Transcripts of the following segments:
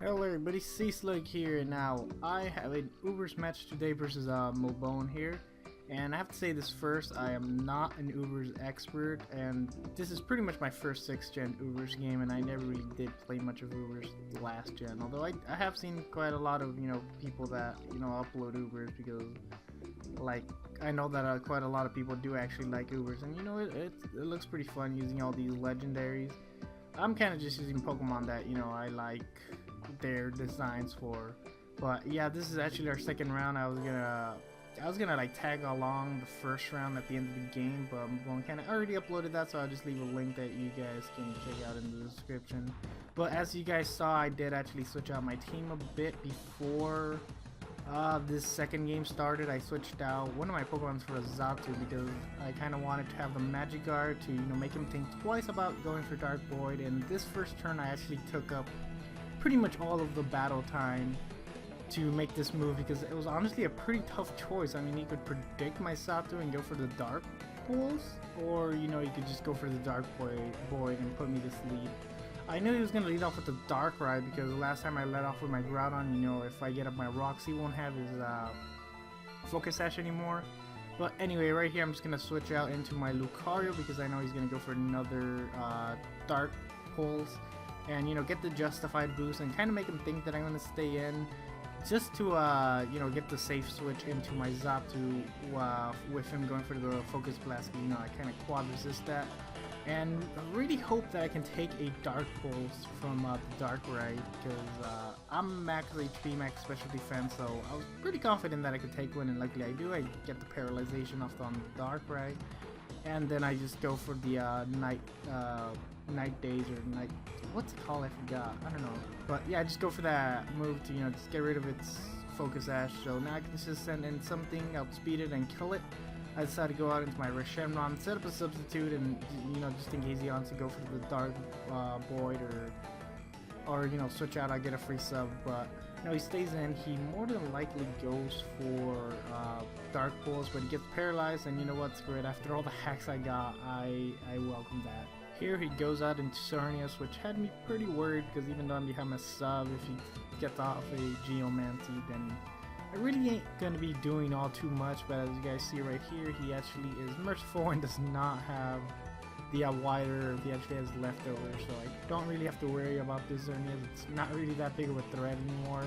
Hello everybody, SeaSlug here, and now I have an Ubers match today versus Mulvone here. And I have to say this first, I am not an Ubers expert, and this is pretty much my first 6th gen Ubers game, and I never really did play much of Ubers last gen. Although I have seen quite a lot of, people that, upload Ubers, because, like, I know that quite a lot of people do actually like Ubers, and it looks pretty fun using all these legendaries. I'm kind of just using Pokemon that, I like their designs for. But yeah, this is actually our second round. I was gonna like tag along the first round at the end of the game, but I'm kind of already uploaded that, so I'll just leave a link that you guys can check out in the description. But as you guys saw, I did actually switch out my team a bit before this second game started. I switched out one of my Pokemon for a Zatu because I kind of wanted to have the Magikarp to make him think twice about going for Dark Void. And this first turn I actually took up pretty much all of the battle time to make this move, because it was honestly a pretty tough choice. I mean, you could predict my Zatu and go for the Dark Pulse, or you could just go for the Dark Void and put me to sleep. I knew he was going to lead off with the Dark Ride, because last time I led off with my Groudon, if I get up my rocks, he won't have his Focus Sash anymore. But anyway, right here I'm just going to switch out into my Lucario, because I know he's going to go for another Dark Pulse and get the justified boost and kind of make him think that I'm going to stay in, just to get the safe switch into my Zatu with him going for the Focus Blast. I kind of quad resist that. And I really hope that I can take a Dark Pulse from the Dark Ride, because I'm max HP, max special defense, so I was pretty confident that I could take one, and luckily I do. I get the paralyzation off on the Dark Ride, and then I just go for the night days, or night, what's it called, I forgot, I don't know. But yeah, I just go for that move to just get rid of its Focus Ash, so now I can just send in something, outspeed it, and kill it. I decided to go out into my Reshenron, set up a substitute, and just in case he wants to go for the Dark Void or switch out, I get a free sub. But he stays in. He more than likely goes for Dark Pulse, but he gets paralyzed, and you know what? Screw it. After all the hacks I got, I welcome that. Here he goes out into Xerneas, which had me pretty worried, because even though I'm behind my sub, if he gets off a Geomancy, then I really ain't gonna be doing all too much. But as you guys see right here, he actually is merciful and does not have the wider, he actually has leftovers, so I don't really have to worry about this Xerneas. It's not really that big of a threat anymore,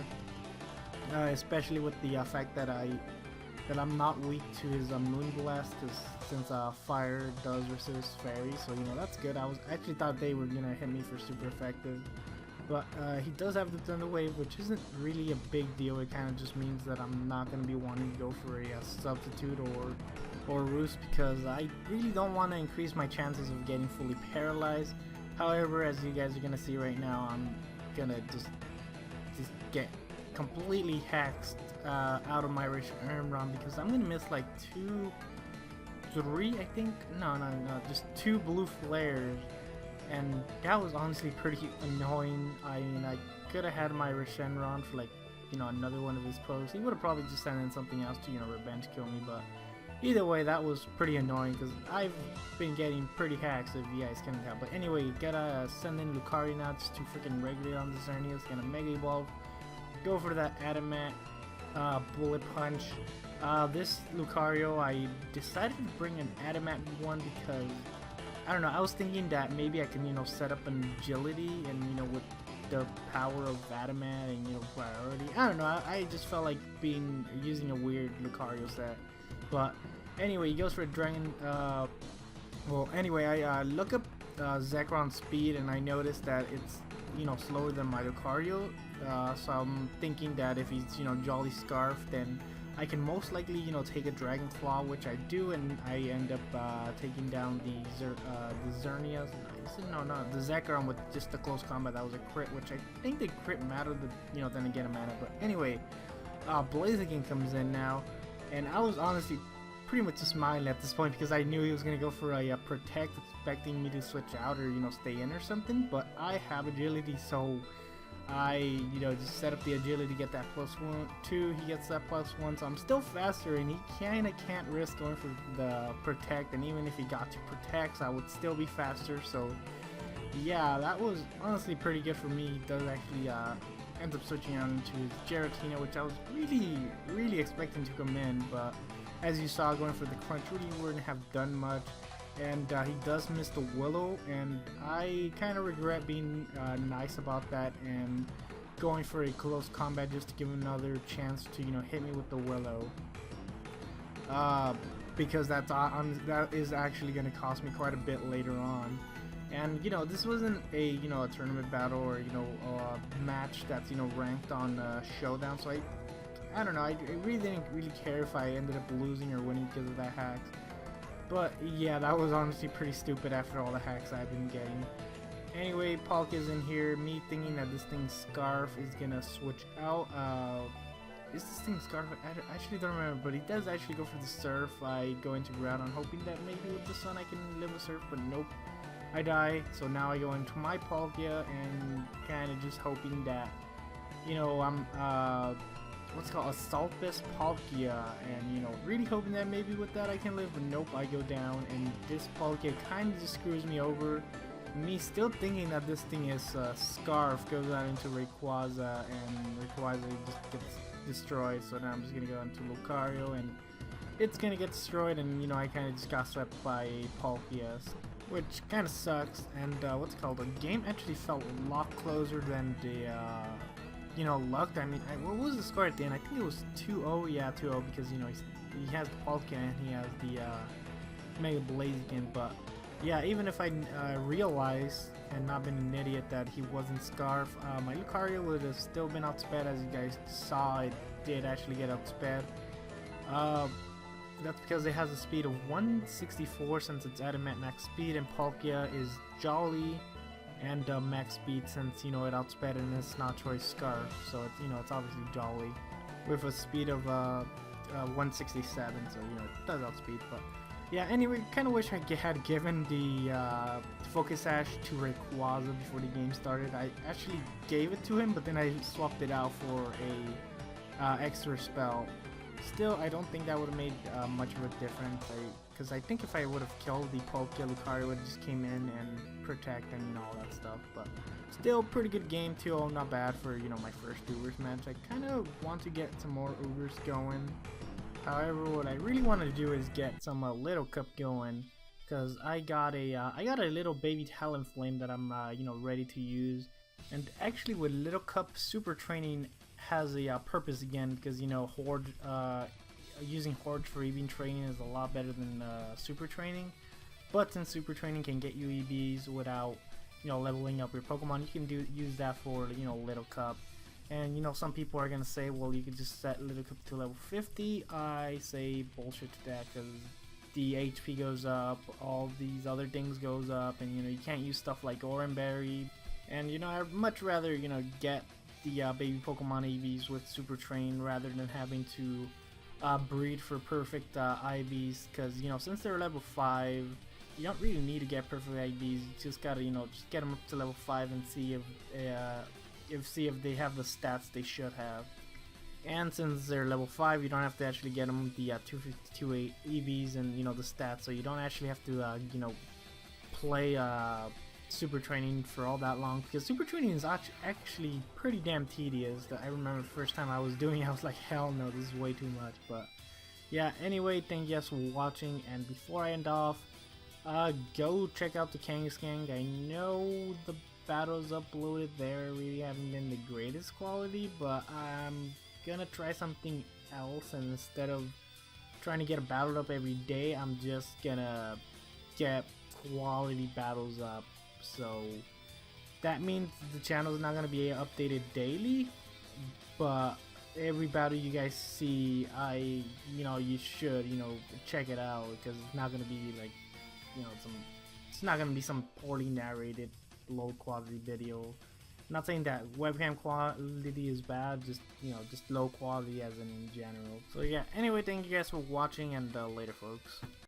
especially with the fact that I'm not weak to his Moonblast, because since fire does resist fairy, so that's good. I actually thought they were gonna hit me for super effective. But he does have the Thunder Wave, which isn't really a big deal. It kind of just means that I'm not going to be wanting to go for a substitute or roost, because I really don't want to increase my chances of getting fully paralyzed. However, as you guys are going to see right now, I'm going to just get completely hacked out of my Reshenron, because I'm going to miss like 3, I think. No, just 2 blue flares. And that was honestly pretty annoying. I mean, I could have had my Reshenron for like, another one of his pokes. He would have probably just sent in something else to, revenge kill me. But either way, that was pretty annoying, because I've been getting pretty hacks, if you guys can tell. But anyway, you gotta send in Lucario now just to freaking regulate on the Xerneas. Gonna Mega Evolve, go for that Adamant Bullet Punch. This Lucario, I decided to bring an Adamant one because I don't know, I was thinking that maybe I can, set up an agility, and, with the power of Adamant and, priority. I don't know, I just felt like using a weird Lucario set. But anyway, he goes for a Dragon, well, anyway, I look up Zekron's speed, and I noticed that it's, slower than my Lucario. So I'm thinking that if he's, Jolly Scarf, then I can most likely, take a Dragon Claw, which I do, and I end up taking down the Xerneas. No, the Zekrom with just the close combat. That was a crit, which I think the crit mattered, then again it mattered. But anyway, Blaziken comes in now, and I was honestly pretty much just smiling at this point, because I knew he was gonna go for a Protect, expecting me to switch out or stay in or something. But I have agility, so I, just set up the agility to get that +2, he gets that +1, so I'm still faster, and he kinda can't risk going for the Protect, and even if he got to Protect, I would still be faster. So yeah, that was honestly pretty good for me. He does actually ends up switching out into his Giratina, which I was really expecting to come in, but as you saw, going for the crunch really wouldn't have done much. And he does miss the Willow, and I kind of regret being nice about that and going for a close combat just to give him another chance to, you know, hit me with the Willow. Because that is actually going to cost me quite a bit later on. And you know, this wasn't a, you know, a tournament battle or, you know, a match that's, you know, ranked on Showdown. So I don't know. I really didn't care if I ended up losing or winning because of that hacks. But yeah, that was honestly pretty stupid after all the hacks I've been getting. Anyway, Palkia's in here. Me thinking that this thing's Scarf is gonna switch out. Is this thing Scarf? I actually don't remember, but he does actually go for the Surf. I go into Groudon hoping that maybe with the Sun I can live a Surf, but nope. I die, so now I go into my Palkia and kind of just hoping that, you know, I'm what's called Assault Vest Palkia, and you know, really hoping that maybe with that I can live, but nope, I go down, and this Palkia kind of just screws me over. Me still thinking that this thing is Scarf goes out into Rayquaza, and Rayquaza just gets destroyed, so now I'm just gonna go into Lucario, and it's gonna get destroyed, and you know, I kind of just got swept by Palkia, which kind of sucks. And what's it called, the game actually felt a lot closer than the you know, luck. I mean, what was the score at the end? I think it was 2-0. Yeah, 2-0, because you know, he has the Palkia and he has the Mega Blaziken. But yeah, even if I realized and not been an idiot that he wasn't Scarf, my Lucario would have still been outsped. As you guys saw, it did actually get outsped. That's because it has a speed of 164 since it's adamant max speed, and Palkia is Jolly and max speed since, you know, it outsped and it's not Troy's Scarf, so it's, you know, it's obviously Jolly with a speed of 167, so you know, it does outspeed. But yeah, anyway, kind of wish I had given the Focus Sash to Rayquaza before the game started. I actually gave it to him, but then I swapped it out for a extra spell. Still, I don't think that would have made much of a difference, because I think if I would have killed the Palkia, Lucario would have just came in and protect and, you know, all that stuff. But still, pretty good game, 2-0, not bad for, you know, my first Ubers match. I kind of want to get some more Ubers going. However, what I really want to do is get some Little Cup going, because I got a little baby Talonflame that I'm you know, ready to use. And actually, with Little Cup, Super Training has a purpose again, because you know, Horde, using Horde for EV training is a lot better than Super Training. But since Super Training can get you EVs without, you know, leveling up your Pokemon, you can use that for, you know, Little Cup. And you know, some people are gonna say, well, you could just set Little Cup to level 50. I say bullshit to that, because the HP goes up, all these other things goes up, and you know, you can't use stuff like Oranberry. And you know, I'd much rather, you know, get the baby Pokemon EVs with Super Train rather than having to breed for perfect IVs, because you know, since they're level 5, you don't really need to get perfect IVs. You just gotta, you know, just get them up to level 5 and see if they have the stats they should have. And since they're level 5, you don't have to actually get them the 252 EVs and, you know, the stats, so you don't actually have to you know, play Super Training for all that long, because Super Training is actually pretty damn tedious. I remember the first time I was doing it, I was like, hell no, this is way too much. But yeah, anyway, thank you guys for watching, and before I end off, go check out the Kangaskang. I know the battles uploaded there really haven't been the greatest quality, but I'm gonna try something else, and instead of trying to get a battle up every day, I'm just gonna get quality battles up. So that means the channel is not going to be updated daily, but every battle you guys see, you know, you should, you know, check it out, because it's not going to be like, you know, it's not going to be some poorly narrated low quality video. I'm not saying that webcam quality is bad, just, you know, just low quality as in general. So yeah, anyway, thank you guys for watching, and later folks.